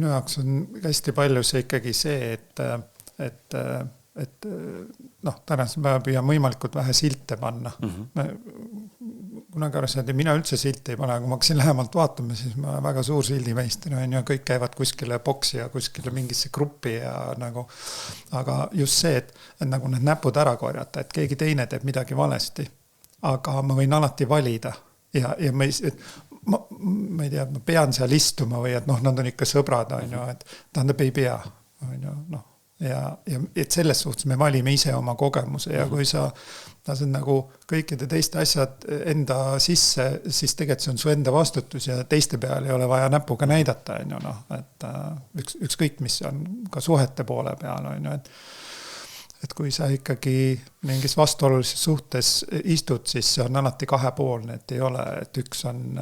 minu jaoks on hästi palju see ikkagi see, et tänasel päeva püüan võimalikult vähe silte panna. Kunagi arvasin, et mina üldse silte ei pane, kui ma hakkasin lähemalt vaatama, siis ma olen väga suur sildimeister ja kõik käivad kuskile boksi ja kuskile mingisse gruppi ja nagu, aga just see, et nagu need näpud ära korjata, et keegi teine teeb midagi valesti, aga ma võin alati valida ja ma ei tea, ma pean seal istuma või et nad on ikka sõbrad, et tähendab ei pea, ja et selles suhtes me valime ise oma kogemuse ja kui sa lased nagu kõikide teiste asjad enda sisse, siis tegelikult see on su enda vastutus ja teiste peal ei ole vaja näpuga näidata, et ükskõik mis on ka suhete poole peal, et kui sa ikkagi mingis vastuolulises suhtes istud, siis see on alati kahepoolne, et ei ole, et üks on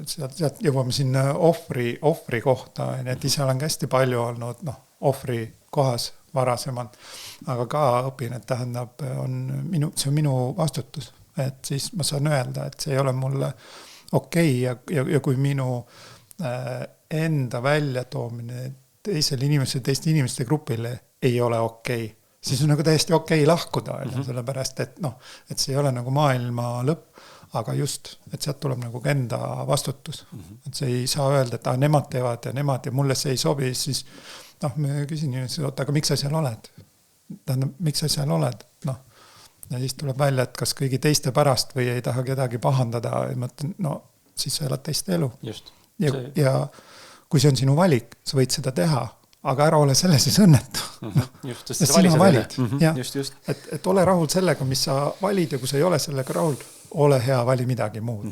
sealt jõuame sinna ohvri kohta, et ise olen hästi palju olnud ohvri kohas varasemalt, aga ka õpin, et tähendab, see on minu vastutus, et siis ma saan öelda, et see ei ole mulle okei ja kui minu enda väljatoomine teisele inimeste grupile ei ole okei, siis on nagu täiesti okei lahkuda, sellepärast, et see ei ole nagu maailma lõpp, aga just, et sealt tuleb nagu enda vastutus. Et see ei saa öelda, et nemad teevad ja nemad ja mulle see ei sobi, siis me küsin inimesed, aga miks sa seal oled? Tähendab, miks sa seal oled? Ja siis tuleb välja, et kas kõigi teiste pärast või ei taha kedagi pahandada, ja mõtlen, siis sa elad teist elu. Just. Ja kui see on sinu valik, sa võid seda teha, aga ära ole selles siis õnnetu. Just, sest sina valid. Just. Et ole rahul sellega, mis sa valid ja kui sa ei ole sellega rahul, ole hea, vali midagi muud.